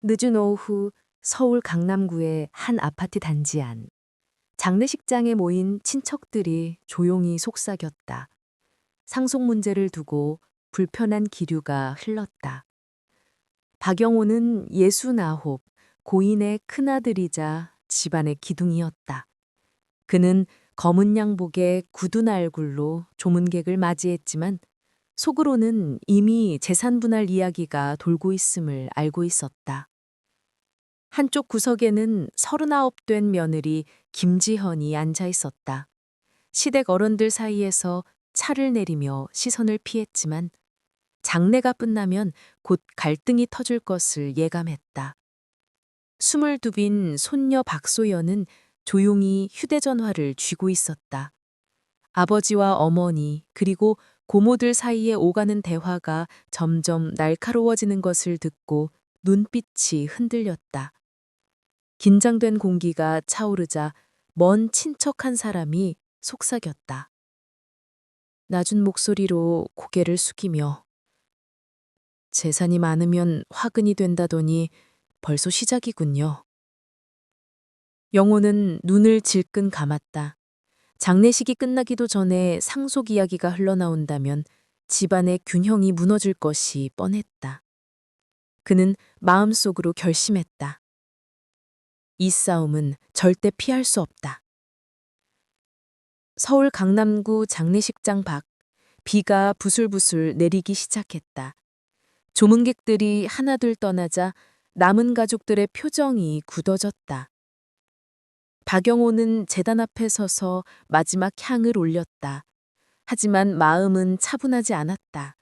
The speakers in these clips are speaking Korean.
늦은 오후 서울 강남구의 한 아파트 단지 안. 장례식장에 모인 친척들이 조용히 속삭였다. 상속 문제를 두고 불편한 기류가 흘렀다. 박영호는 69, 고인의 큰아들이자 집안의 기둥이었다. 그는 검은 양복에 굳은 얼굴로 조문객을 맞이했지만 속으로는 이미 재산 분할 이야기가 돌고 있음을 알고 있었다. 한쪽 구석에는 39 된 며느리 김지현이 앉아 있었다. 시댁 어른들 사이에서 차를 내리며 시선을 피했지만 장례가 끝나면 곧 갈등이 터질 것을 예감했다. 22빈 손녀 박소연은 조용히 휴대전화를 쥐고 있었다. 아버지와 어머니 그리고 고모들 사이에 오가는 대화가 점점 날카로워지는 것을 듣고 눈빛이 흔들렸다. 긴장된 공기가 차오르자 먼 친척 한 사람이 속삭였다. 낮은 목소리로 고개를 숙이며 재산이 많으면 화근이 된다더니 벌써 시작이군요. 영호는 눈을 질끈 감았다. 장례식이 끝나기도 전에 상속 이야기가 흘러나온다면 집안의 균형이 무너질 것이 뻔했다. 그는 마음속으로 결심했다. 이 싸움은 절대 피할 수 없다. 서울 강남구 장례식장 밖, 비가 부슬부슬 내리기 시작했다. 조문객들이 하나둘 떠나자 남은 가족들의 표정이 굳어졌다. 박영호는 제단 앞에 서서 마지막 향을 올렸다. 하지만 마음은 차분하지 않았다.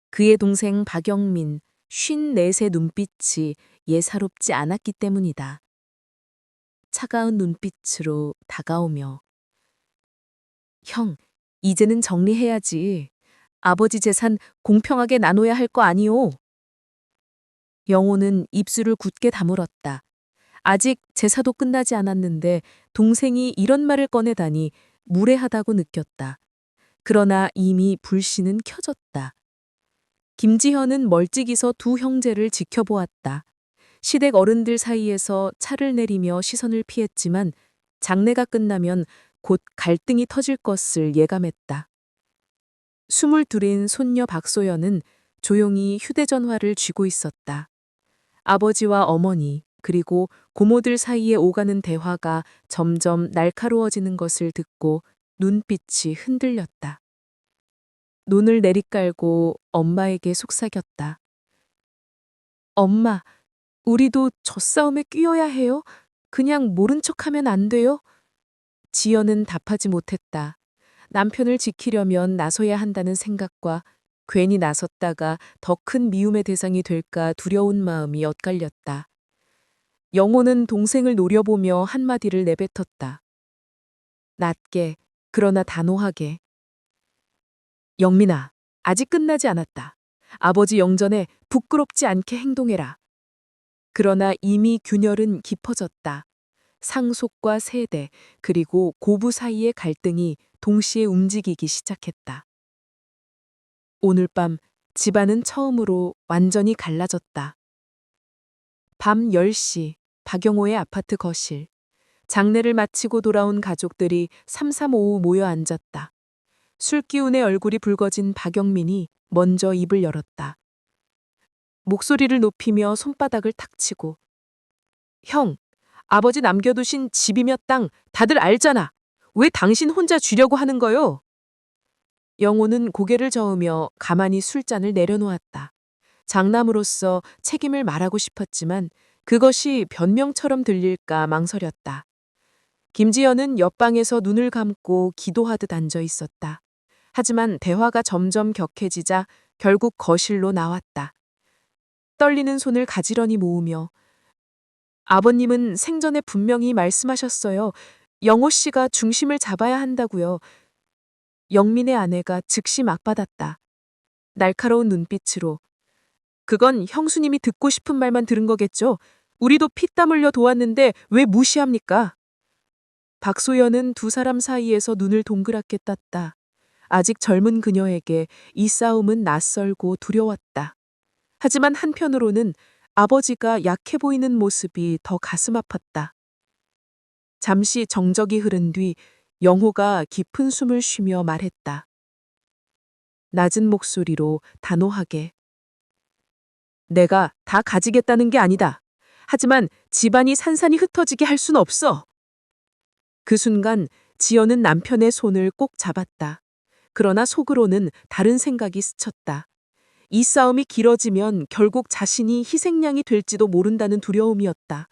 그의 동생 박영민, 54의 눈빛이 예사롭지 않았기 때문이다. 차가운 눈빛으로 다가오며 형, 이제는 정리해야지. 아버지 재산 공평하게 나눠야 할 거 아니오. 영호는 입술을 굳게 다물었다. 아직 제사도 끝나지 않았는데 동생이 이런 말을 꺼내다니 무례하다고 느꼈다. 그러나 이미 불씨는 켜졌다. 김지현은 멀찍이서 두 형제를 지켜보았다. 시댁 어른들 사이에서 차를 내리며 시선을 피했지만 장례가 끝나면 곧 갈등이 터질 것을 예감했다. 22인 손녀 박소연은 조용히 휴대전화를 쥐고 있었다. 아버지와 어머니 그리고 고모들 사이에 오가는 대화가 점점 날카로워지는 것을 듣고 눈빛이 흔들렸다. 눈을 내리깔고 엄마에게 속삭였다. 엄마, 우리도 저 싸움에 끼어야 해요? 그냥 모른 척하면 안 돼요? 지연은 답하지 못했다. 남편을 지키려면 나서야 한다는 생각과 괜히 나섰다가 더 큰 미움의 대상이 될까 두려운 마음이 엇갈렸다. 영호는 동생을 노려보며 한마디를 내뱉었다. 낮게, 그러나 단호하게. 영민아, 아직 끝나지 않았다. 아버지 영전에 부끄럽지 않게 행동해라. 그러나 이미 균열은 깊어졌다. 상속과 세대, 그리고 고부 사이의 갈등이 동시에 움직이기 시작했다. 오늘 밤 집안은 처음으로 완전히 갈라졌다. 밤 10시, 박영호의 아파트 거실. 장례를 마치고 돌아온 가족들이 삼삼오오 모여 앉았다. 술기운의 얼굴이 붉어진 박영민이 먼저 입을 열었다. 목소리를 높이며 손바닥을 탁 치고 형, 아버지 남겨두신 집이며 땅 다들 알잖아. 왜 당신 혼자 쥐려고 하는 거요? 영호는 고개를 저으며 가만히 술잔을 내려놓았다. 장남으로서 책임을 말하고 싶었지만 그것이 변명처럼 들릴까 망설였다. 김지연은 옆방에서 눈을 감고 기도하듯 앉아 있었다. 하지만 대화가 점점 격해지자 결국 거실로 나왔다. 떨리는 손을 가지런히 모으며 아버님은 생전에 분명히 말씀하셨어요. 영호 씨가 중심을 잡아야 한다고요. 영민의 아내가 즉시 막받았다. 날카로운 눈빛으로. 그건 형수님이 듣고 싶은 말만 들은 거겠죠? 우리도 피땀 흘려 도왔는데 왜 무시합니까? 박소연은 두 사람 사이에서 눈을 동그랗게 떴다. 아직 젊은 그녀에게 이 싸움은 낯설고 두려웠다. 하지만 한편으로는 아버지가 약해 보이는 모습이 더 가슴 아팠다. 잠시 정적이 흐른 뒤 영호가 깊은 숨을 쉬며 말했다. 낮은 목소리로 단호하게. 내가 다 가지겠다는 게 아니다. 하지만 집안이 산산이 흩어지게 할 순 없어. 그 순간 지연은 남편의 손을 꼭 잡았다. 그러나 속으로는 다른 생각이 스쳤다. 이 싸움이 길어지면 결국 자신이 희생양이 될지도 모른다는 두려움이었다.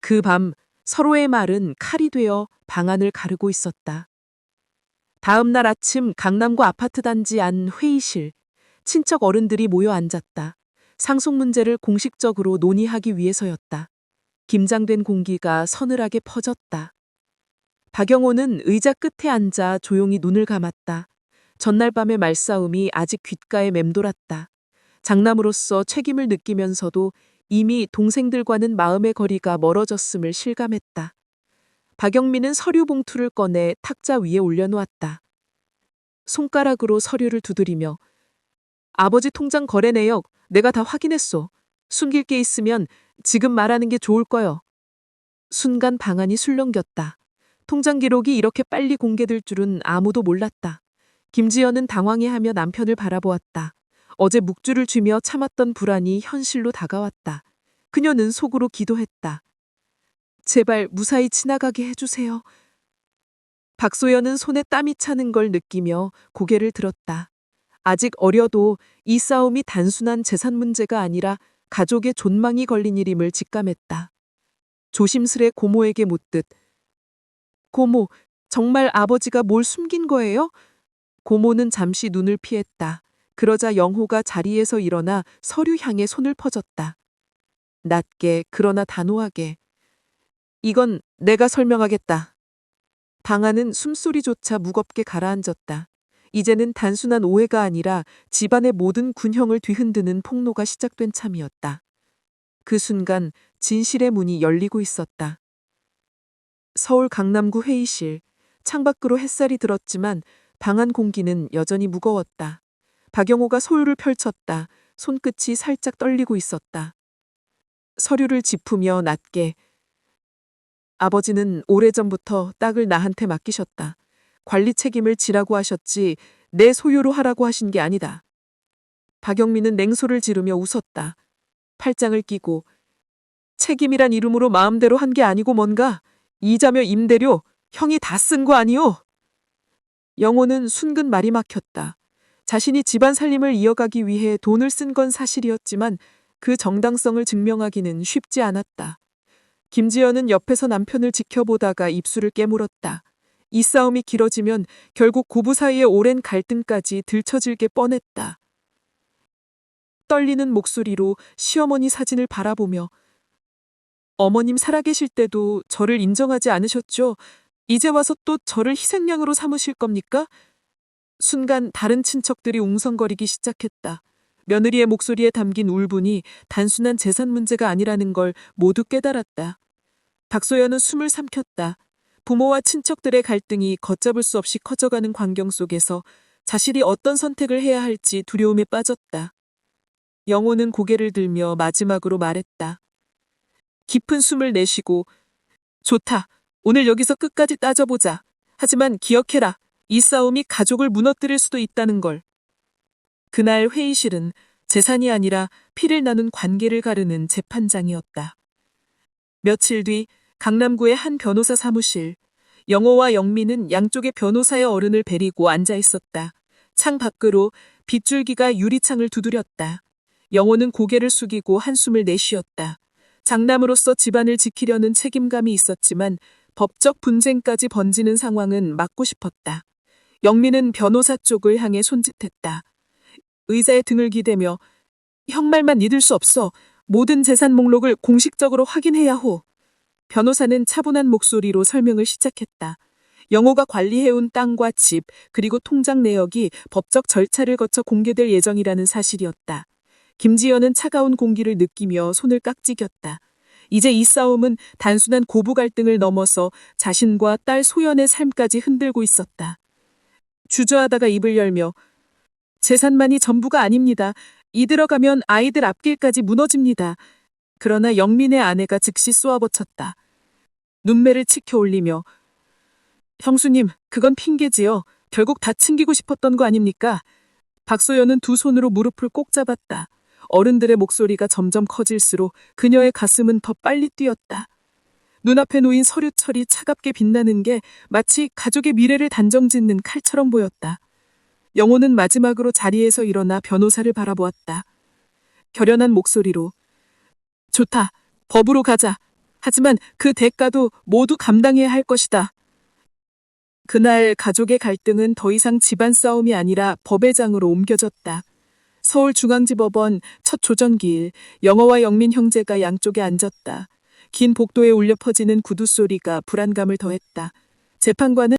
그 밤 서로의 말은 칼이 되어 방안을 가르고 있었다. 다음 날 아침 강남구 아파트 단지 안 회의실, 친척 어른들이 모여 앉았다. 상속 문제를 공식적으로 논의하기 위해서였다. 김장된 공기가 서늘하게 퍼졌다. 박영호는 의자 끝에 앉아 조용히 눈을 감았다. 전날 밤의 말싸움이 아직 귓가에 맴돌았다. 장남으로서 책임을 느끼면서도 이미 동생들과는 마음의 거리가 멀어졌음을 실감했다. 박영민은 서류 봉투를 꺼내 탁자 위에 올려놓았다. 손가락으로 서류를 두드리며 아버지 통장 거래 내역 내가 다 확인했소. 숨길 게 있으면 지금 말하는 게 좋을 거요. 순간 방안이 술렁겼다. 통장 기록이 이렇게 빨리 공개될 줄은 아무도 몰랐다. 김지연은 당황해하며 남편을 바라보았다. 어제 묵주를 쥐며 참았던 불안이 현실로 다가왔다. 그녀는 속으로 기도했다. 제발 무사히 지나가게 해주세요. 박소연은 손에 땀이 차는 걸 느끼며 고개를 들었다. 아직 어려도 이 싸움이 단순한 재산 문제가 아니라 가족의 존망이 걸린 일임을 직감했다. 조심스레 고모에게 묻듯 고모, 정말 아버지가 뭘 숨긴 거예요? 고모는 잠시 눈을 피했다. 그러자 영호가 자리에서 일어나 서류 향해 손을 퍼졌다. 낮게 그러나 단호하게. 이건 내가 설명하겠다. 방안은 숨소리조차 무겁게 가라앉았다. 이제는 단순한 오해가 아니라 집안의 모든 군형을 뒤흔드는 폭로가 시작된 참이었다. 그 순간 진실의 문이 열리고 있었다. 서울 강남구 회의실. 창밖으로 햇살이 들었지만 방안 공기는 여전히 무거웠다. 박영호가 서류를 펼쳤다. 손끝이 살짝 떨리고 있었다. 서류를 짚으며 낮게. 아버지는 오래전부터 땅을 나한테 맡기셨다. 관리 책임을 지라고 하셨지 내 소유로 하라고 하신 게 아니다. 박영민은 냉소를 지르며 웃었다. 팔짱을 끼고 책임이란 이름으로 마음대로 한 게 아니고 뭔가 이자며 임대료 형이 다 쓴 거 아니오? 영호는 순근 말이 막혔다. 자신이 집안 살림을 이어가기 위해 돈을 쓴 건 사실이었지만 그 정당성을 증명하기는 쉽지 않았다. 김지연은 옆에서 남편을 지켜보다가 입술을 깨물었다. 이 싸움이 길어지면 결국 고부 사이의 오랜 갈등까지 들춰질 게 뻔했다. 떨리는 목소리로 시어머니 사진을 바라보며 어머님 살아계실 때도 저를 인정하지 않으셨죠? 이제 와서 또 저를 희생양으로 삼으실 겁니까? 순간 다른 친척들이 웅성거리기 시작했다. 며느리의 목소리에 담긴 울분이 단순한 재산 문제가 아니라는 걸 모두 깨달았다. 박소연은 숨을 삼켰다. 부모와 친척들의 갈등이 걷잡을 수 없이 커져가는 광경 속에서 자신이 어떤 선택을 해야 할지 두려움에 빠졌다. 영호는 고개를 들며 마지막으로 말했다. 깊은 숨을 내쉬고 좋다. 오늘 여기서 끝까지 따져보자. 하지만 기억해라. 이 싸움이 가족을 무너뜨릴 수도 있다는 걸. 그날 회의실은 재산이 아니라 피를 나눈 관계를 가르는 재판장이었다. 며칠 뒤 강남구의 한 변호사 사무실. 영호와 영민은 양쪽의 변호사의 어른을 데리고 앉아 있었다. 창 밖으로 빗줄기가 유리창을 두드렸다. 영호는 고개를 숙이고 한숨을 내쉬었다. 장남으로서 집안을 지키려는 책임감이 있었지만 법적 분쟁까지 번지는 상황은 막고 싶었다. 영민은 변호사 쪽을 향해 손짓했다. 의자에 등을 기대며 형 말만 믿을 수 없어. 모든 재산 목록을 공식적으로 확인해야 호. 변호사는 차분한 목소리로 설명을 시작했다. 영호가 관리해온 땅과 집, 그리고 통장 내역이 법적 절차를 거쳐 공개될 예정이라는 사실이었다. 김지연은 차가운 공기를 느끼며 손을 깍지겼다. 이제 이 싸움은 단순한 고부 갈등을 넘어서 자신과 딸 소연의 삶까지 흔들고 있었다. 주저하다가 입을 열며 재산만이 전부가 아닙니다. 이 들어가면 아이들 앞길까지 무너집니다. 그러나 영민의 아내가 즉시 쏘아붙였다. 눈매를 치켜 올리며 형수님, 그건 핑계지요. 결국 다 챙기고 싶었던 거 아닙니까? 박소연은 두 손으로 무릎을 꼭 잡았다. 어른들의 목소리가 점점 커질수록 그녀의 가슴은 더 빨리 뛰었다. 눈앞에 놓인 서류철이 차갑게 빛나는 게 마치 가족의 미래를 단정짓는 칼처럼 보였다. 영호는 마지막으로 자리에서 일어나 변호사를 바라보았다. 결연한 목소리로 좋다. 법으로 가자. 하지만 그 대가도 모두 감당해야 할 것이다. 그날 가족의 갈등은 더 이상 집안 싸움이 아니라 법의 장으로 옮겨졌다. 서울중앙지법원 첫 조정기일 영어와 영민 형제가 양쪽에 앉았다. 긴 복도에 울려 퍼지는 구두 소리가 불안감을 더했다. 재판관은